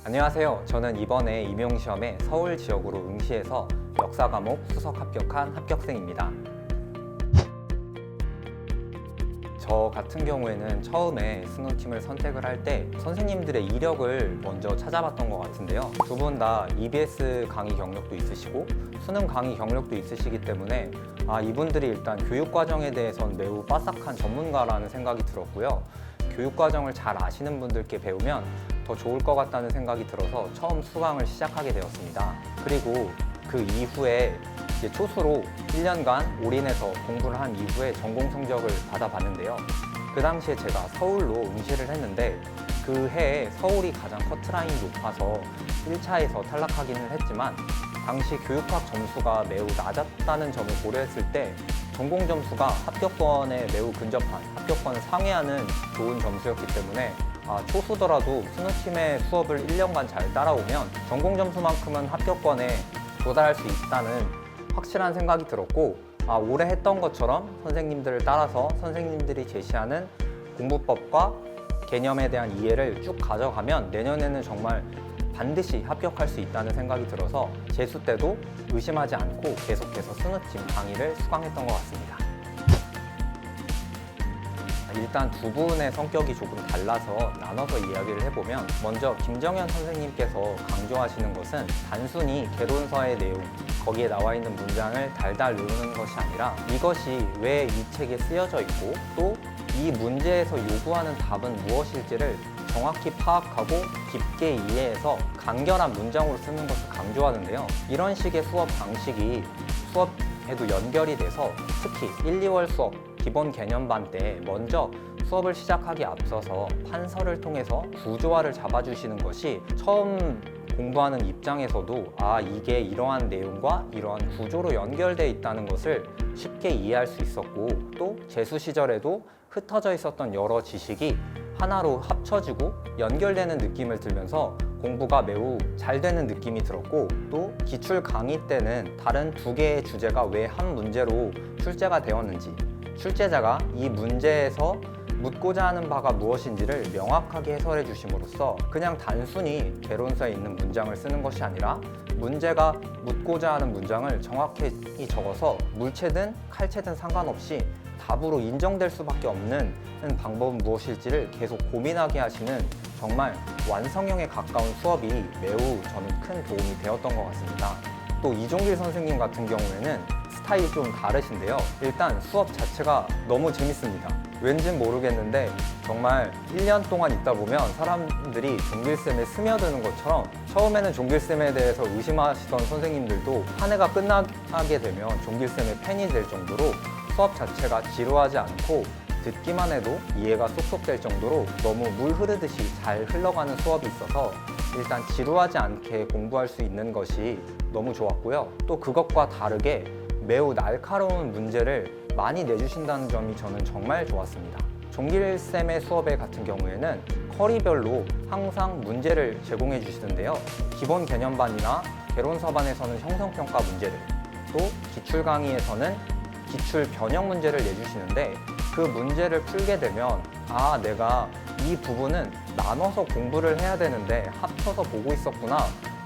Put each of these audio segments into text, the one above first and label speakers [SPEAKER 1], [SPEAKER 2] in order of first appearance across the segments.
[SPEAKER 1] 안녕하세요. 저는 이번에 임용시험에 서울 지역으로 응시해서 역사 과목 수석 합격한 합격생입니다. 저 같은 경우에는 처음에 스노팀을 선택을 할 때 선생님들의 이력을 먼저 찾아봤던 것 같은데요. 두 분 다 EBS 강의 경력도 있으시고 수능 강의 경력도 있으시기 때문에 이분들이 일단 교육과정에 대해서는 매우 빠삭한 전문가라는 생각이 들었고요. 교육과정을 잘 아시는 분들께 배우면 더 좋을 것 같다는 생각이 들어서 처음 수강을 시작하게 되었습니다. 그리고 그 이후에 이제 초수로 1년간 올인해서 공부를 한 이후에 전공 성적을 받아봤는데요. 그 당시에 제가 서울로 응시를 했는데 그 해에 서울이 가장 커트라인이 높아서 1차에서 탈락하기는 했지만 당시 교육학 점수가 매우 낮았다는 점을 고려했을 때 전공 점수가 합격권에 매우 근접한, 합격권을 상회하는 좋은 점수였기 때문에 초수더라도 스노팀의 수업을 1년간 잘 따라오면 전공 점수만큼은 합격권에 도달할 수 있다는 확실한 생각이 들었고 올해 했던 것처럼 선생님들을 따라서 선생님들이 제시하는 공부법과 개념에 대한 이해를 쭉 가져가면 내년에는 정말 반드시 합격할 수 있다는 생각이 들어서 재수 때도 의심하지 않고 계속해서 스노팀 강의를 수강했던 것 같습니다. 일단 두 분의 성격이 조금 달라서 나눠서 이야기를 해보면 먼저 김정현 선생님께서 강조하시는 것은 단순히 개론서의 내용, 거기에 나와 있는 문장을 달달 외우는 것이 아니라 이것이 왜 이 책에 쓰여져 있고 또 이 문제에서 요구하는 답은 무엇일지를 정확히 파악하고 깊게 이해해서 간결한 문장으로 쓰는 것을 강조하는데요. 이런 식의 수업 방식이 수업에도 연결이 돼서 특히 1, 2월 수업 기본 개념반 때 먼저 수업을 시작하기 앞서서 판서를 통해서 구조화를 잡아주시는 것이 처음 공부하는 입장에서도 이게 이러한 내용과 이러한 구조로 연결되어 있다는 것을 쉽게 이해할 수 있었고 또 재수 시절에도 흩어져 있었던 여러 지식이 하나로 합쳐지고 연결되는 느낌을 들면서 공부가 매우 잘 되는 느낌이 들었고 또 기출 강의 때는 다른 두 개의 주제가 왜 한 문제로 출제가 되었는지 출제자가 이 문제에서 묻고자 하는 바가 무엇인지를 명확하게 해설해 주심으로써 그냥 단순히 개론서에 있는 문장을 쓰는 것이 아니라 문제가 묻고자 하는 문장을 정확히 적어서 물체든 칼체든 상관없이 답으로 인정될 수밖에 없는 방법은 무엇일지를 계속 고민하게 하시는 정말 완성형에 가까운 수업이 매우 저는 큰 도움이 되었던 것 같습니다. 또 이종길 선생님 같은 경우에는 스타일이 좀 다르신데요. 일단 수업 자체가 너무 재밌습니다. 왠진 모르겠는데 정말 1년 동안 있다 보면 사람들이 종길쌤에 스며드는 것처럼 처음에는 종길쌤에 대해서 의심하시던 선생님들도 한 해가 끝나게 되면 종길쌤의 팬이 될 정도로 수업 자체가 지루하지 않고 듣기만 해도 이해가 쏙쏙 될 정도로 너무 물 흐르듯이 잘 흘러가는 수업이 있어서 일단 지루하지 않게 공부할 수 있는 것이 너무 좋았고요. 또 그것과 다르게 매우 날카로운 문제를 많이 내주신다는 점이 저는 정말 좋았습니다. 종길쌤의 수업에 같은 경우에는 커리별로 항상 문제를 제공해 주시는데요. 기본 개념반이나 개론서반에서는 형성평가 문제를 또 기출 강의에서는 기출 변형 문제를 내주시는데 그 문제를 풀게 되면 내가 이 부분은 나눠서 공부를 해야 되는데 합쳐서 보고 있었구나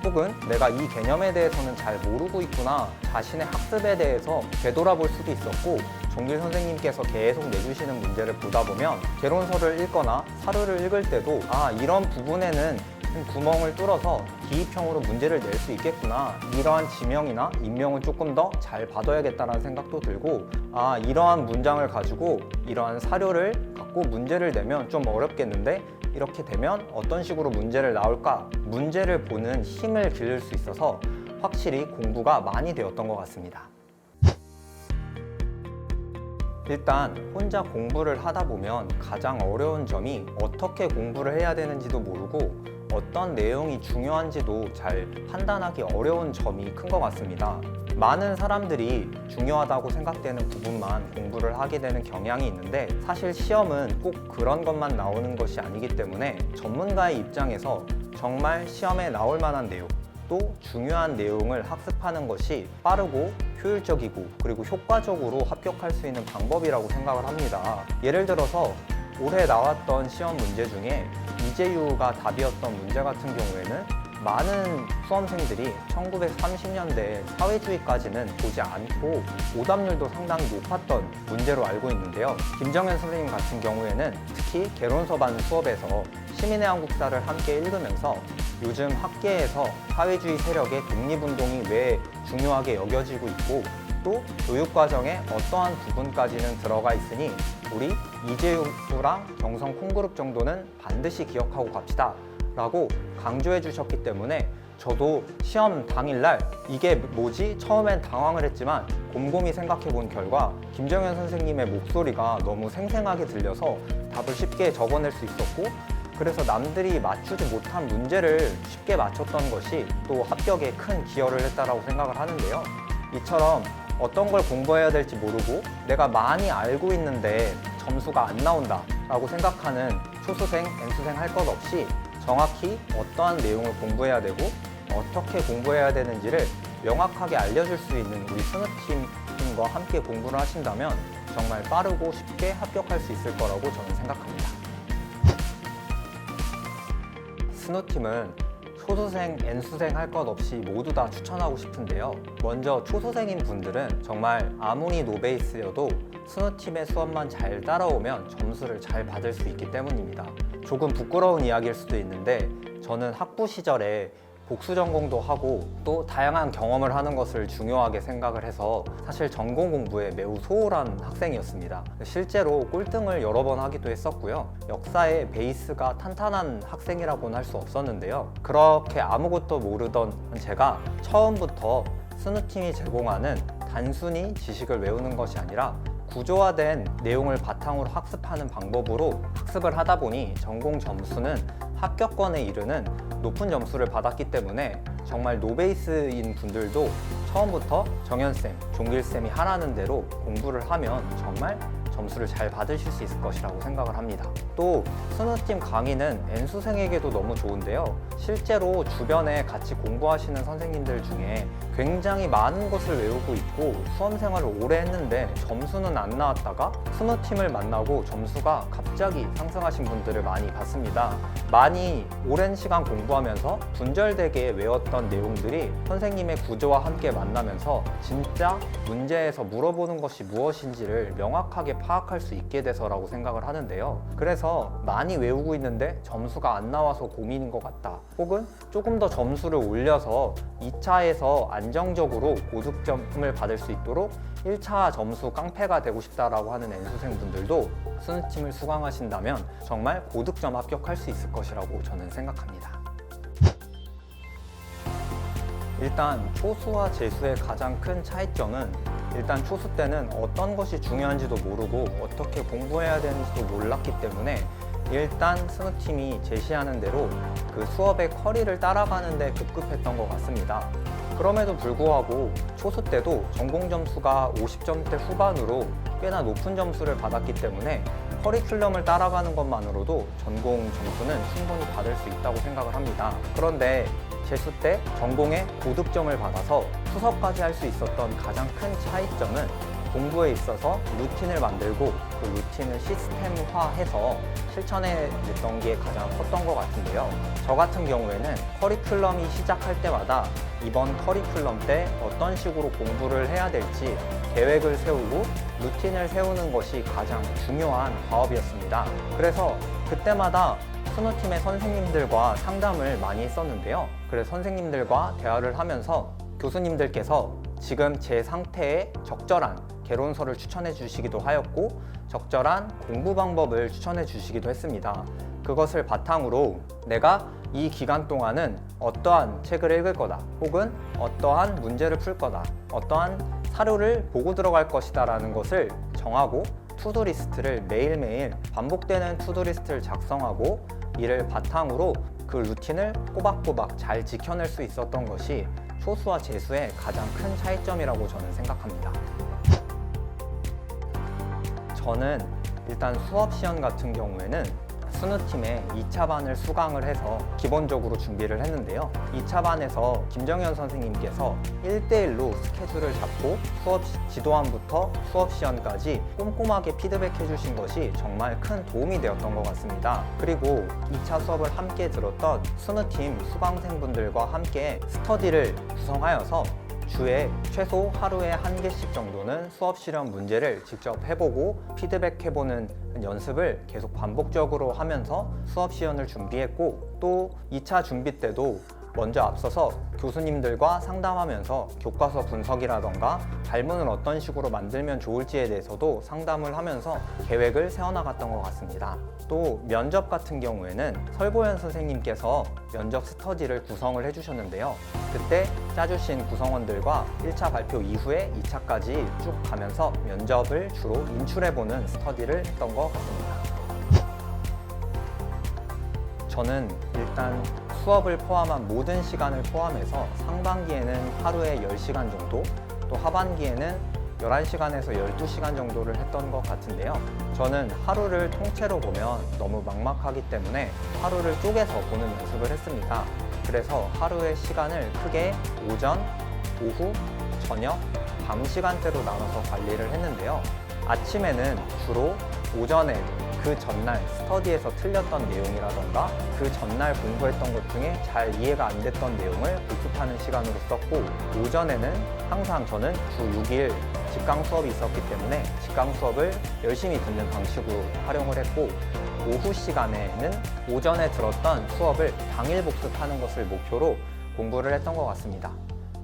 [SPEAKER 1] 혹은 내가 이 개념에 대해서는 잘 모르고 있구나 자신의 학습에 대해서 되돌아볼 수도 있었고 종길 선생님께서 계속 내주시는 문제를 보다 보면 개론서를 읽거나 사료를 읽을 때도 이런 부분에는 구멍을 뚫어서 기입형으로 문제를 낼 수 있겠구나 이러한 지명이나 인명은 조금 더 잘 봐둬야겠다는 생각도 들고 이러한 문장을 가지고 이러한 사료를 갖고 문제를 내면 좀 어렵겠는데 이렇게 되면 어떤 식으로 문제를 나올까 문제를 보는 힘을 기를 수 있어서 확실히 공부가 많이 되었던 것 같습니다. 일단 혼자 공부를 하다 보면 가장 어려운 점이 어떻게 공부를 해야 되는지도 모르고 어떤 내용이 중요한지도 잘 판단하기 어려운 점이 큰 것 같습니다. 많은 사람들이 중요하다고 생각되는 부분만 공부를 하게 되는 경향이 있는데 사실 시험은 꼭 그런 것만 나오는 것이 아니기 때문에 전문가의 입장에서 정말 시험에 나올 만한 내용 또 중요한 내용을 학습하는 것이 빠르고 효율적이고 그리고 효과적으로 합격할 수 있는 방법이라고 생각을 합니다. 예를 들어서 올해 나왔던 시험 문제 중에 이재유가 답이었던 문제 같은 경우에는 많은 수험생들이 1930년대 사회주의까지는 보지 않고 오답률도 상당히 높았던 문제로 알고 있는데요. 김정현 선생님 같은 경우에는 특히 개론서반 수업에서 시민의 한국사를 함께 읽으면서 요즘 학계에서 사회주의 세력의 독립운동이 왜 중요하게 여겨지고 있고 또 교육과정에 어떠한 부분까지는 들어가 있으니 우리 이재유랑 경성 콩그룹 정도는 반드시 기억하고 갑시다 라고 강조해 주셨기 때문에 저도 시험 당일날 이게 뭐지? 처음엔 당황을 했지만 곰곰이 생각해 본 결과 김정현 선생님의 목소리가 너무 생생하게 들려서 답을 쉽게 적어낼 수 있었고 그래서 남들이 맞추지 못한 문제를 쉽게 맞췄던 것이 또 합격에 큰 기여를 했다라고 생각을 하는데요. 이처럼 어떤 걸 공부해야 될지 모르고 내가 많이 알고 있는데 점수가 안 나온다 라고 생각하는 초수생, N수생 할 것 없이 정확히 어떠한 내용을 공부해야 되고 어떻게 공부해야 되는지를 명확하게 알려줄 수 있는 우리 스누팀과 함께 공부를 하신다면 정말 빠르고 쉽게 합격할 수 있을 거라고 저는 생각합니다. 스누팀은 초수생, N수생 할 것 없이 모두 다 추천하고 싶은데요. 먼저 초수생인 분들은 정말 아무리 노베이스여도 스누팀의 수업만 잘 따라오면 점수를 잘 받을 수 있기 때문입니다. 조금 부끄러운 이야기일 수도 있는데 저는 학부 시절에 복수 전공도 하고 또 다양한 경험을 하는 것을 중요하게 생각을 해서 사실 전공 공부에 매우 소홀한 학생이었습니다. 실제로 꼴등을 여러 번 하기도 했었고요. 역사의 베이스가 탄탄한 학생이라고는 할 수 없었는데요. 그렇게 아무것도 모르던 제가 처음부터 스누팀이 제공하는 단순히 지식을 외우는 것이 아니라 구조화된 내용을 바탕으로 학습하는 방법으로 학습을 하다 보니 전공 점수는 합격권에 이르는 높은 점수를 받았기 때문에 정말 노베이스인 분들도 처음부터 정현쌤, 종길쌤이 하라는 대로 공부를 하면 정말 점수를 잘 받으실 수 있을 것이라고 생각을 합니다. 또 스누팀 강의는 N수생에게도 너무 좋은데요. 실제로 주변에 같이 공부하시는 선생님들 중에 굉장히 많은 것을 외우고 있고 수험 생활을 오래 했는데 점수는 안 나왔다가 스누팀을 만나고 점수가 갑자기 상승하신 분들을 많이 봤습니다. 많이 오랜 시간 공부하면서 분절되게 외웠던 내용들이 선생님의 구조와 함께 만나면서 진짜 문제에서 물어보는 것이 무엇인지를 명확하게 파악할 수 있게 돼서라고 생각을 하는데요. 그래서 많이 외우고 있는데 점수가 안 나와서 고민인 것 같다. 혹은 조금 더 점수를 올려서 2차에서 안정적으로 고득점을 받을 수 있도록 1차 점수 깡패가 되고 싶다라고 하는 N수생분들도 스누팀을 수강하신다면 정말 고득점 합격할 수 있을 것이라고 저는 생각합니다. 일단 초수와 재수의 가장 큰 차이점은 일단 초수 때는 어떤 것이 중요한지도 모르고 어떻게 공부해야 되는지도 몰랐기 때문에 일단 스누팀이 제시하는 대로 그 수업의 커리를 따라가는 데 급급했던 것 같습니다. 그럼에도 불구하고 초수 때도 전공 점수가 50점대 후반으로 꽤나 높은 점수를 받았기 때문에 커리큘럼을 따라가는 것만으로도 전공 점수는 충분히 받을 수 있다고 생각을 합니다. 그런데 재수 때 전공에 고득점을 받아서 수석까지 할 수 있었던 가장 큰 차이점은 공부에 있어서 루틴을 만들고 그 루틴을 시스템화해서 실천해냈던 게 가장 컸던 것 같은데요. 저 같은 경우에는 커리큘럼이 시작할 때마다 이번 커리큘럼 때 어떤 식으로 공부를 해야 될지 계획을 세우고 루틴을 세우는 것이 가장 중요한 과업이었습니다. 그래서 그때마다 스누팀의 선생님들과 상담을 많이 했었는데요. 그래서 선생님들과 대화를 하면서 교수님들께서 지금 제 상태에 적절한 개론서를 추천해 주시기도 하였고 적절한 공부 방법을 추천해 주시기도 했습니다. 그것을 바탕으로 내가 이 기간 동안은 어떠한 책을 읽을 거다 혹은 어떠한 문제를 풀 거다 어떠한 사료를 보고 들어갈 것이다 라는 것을 정하고 투두리스트를 매일매일 반복되는 투두리스트를 작성하고 이를 바탕으로 그 루틴을 꼬박꼬박 잘 지켜낼 수 있었던 것이 초수와 재수의 가장 큰 차이점이라고 저는 생각합니다. 저는 일단 수업 시험 같은 경우에는 스누팀의 2차반을 수강을 해서 기본적으로 준비를 했는데요. 2차반에서 김정현 선생님께서 1대1로 스케줄을 잡고 수업 지도안부터 수업 시연까지 꼼꼼하게 피드백해 주신 것이 정말 큰 도움이 되었던 것 같습니다. 그리고 2차 수업을 함께 들었던 스누팀 수강생분들과 함께 스터디를 구성하여서 주에 최소 하루에 1개씩 정도는 수업 실험 문제를 직접 해보고 피드백해보는 연습을 계속 반복적으로 하면서 수업 시연을 준비했고, 또 2차 준비 때도 먼저 앞서서 교수님들과 상담하면서 교과서 분석이라던가 발문을 어떤 식으로 만들면 좋을지에 대해서도 상담을 하면서 계획을 세워나갔던 것 같습니다. 또 면접 같은 경우에는 설보현 선생님께서 면접 스터디를 구성을 해주셨는데요. 그때 짜주신 구성원들과 1차 발표 이후에 2차까지 쭉 가면서 면접을 주로 인출해보는 스터디를 했던 것 같습니다. 저는 일단 수업을 포함한 모든 시간을 포함해서 상반기에는 하루에 10시간 정도, 또 하반기에는 11시간에서 12시간 정도를 했던 것 같은데요. 저는 하루를 통째로 보면 너무 막막하기 때문에 하루를 쪼개서 보는 연습을 했습니다. 그래서 하루의 시간을 크게 오전, 오후, 저녁, 밤 시간대로 나눠서 관리를 했는데요. 아침에는 주로 오전에 그 전날 스터디에서 틀렸던 내용이라던가 그 전날 공부했던 것 중에 잘 이해가 안 됐던 내용을 복습하는 시간으로 썼고, 오전에는 항상 저는 주 6일 직강 수업이 있었기 때문에 직강 수업을 열심히 듣는 방식으로 활용을 했고, 오후 시간에는 오전에 들었던 수업을 당일 복습하는 것을 목표로 공부를 했던 것 같습니다.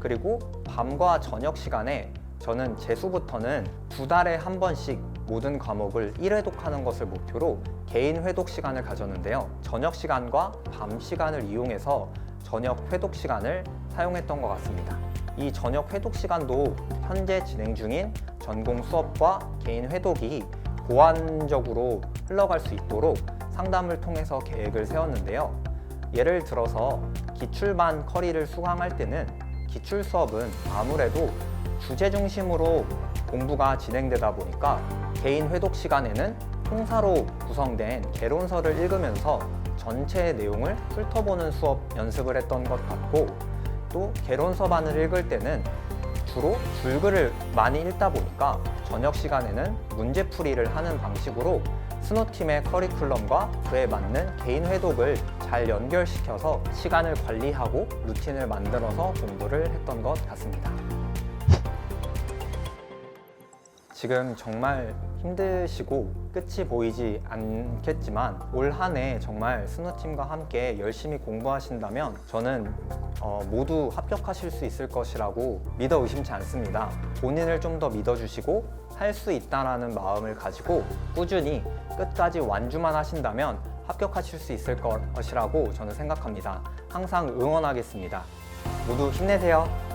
[SPEAKER 1] 그리고 밤과 저녁 시간에 저는 재수부터는 2달에 한 번씩 모든 과목을 1회독하는 것을 목표로 개인 회독 시간을 가졌는데요. 저녁 시간과 밤 시간을 이용해서 저녁 회독 시간을 사용했던 것 같습니다. 이 저녁 회독 시간도 현재 진행 중인 전공 수업과 개인 회독이 보완적으로 흘러갈 수 있도록 상담을 통해서 계획을 세웠는데요. 예를 들어서 기출반 커리를 수강할 때는 기출 수업은 아무래도 주제 중심으로 공부가 진행되다 보니까 개인 회독 시간에는 통사로 구성된 개론서를 읽으면서 전체 내용을 훑어보는 수업 연습을 했던 것 같고, 또 개론서반을 읽을 때는 주로 줄글을 많이 읽다 보니까 저녁 시간에는 문제풀이를 하는 방식으로 스노팀의 커리큘럼과 그에 맞는 개인 회독을 잘 연결시켜서 시간을 관리하고 루틴을 만들어서 공부를 했던 것 같습니다. 지금 정말 힘드시고 끝이 보이지 않겠지만 올 한 해 정말 스누팀과 함께 열심히 공부하신다면 저는 모두 합격하실 수 있을 것이라고 믿어 의심치 않습니다. 본인을 좀 더 믿어주시고 할 수 있다는 마음을 가지고 꾸준히 끝까지 완주만 하신다면 합격하실 수 있을 것이라고 저는 생각합니다. 항상 응원하겠습니다. 모두 힘내세요.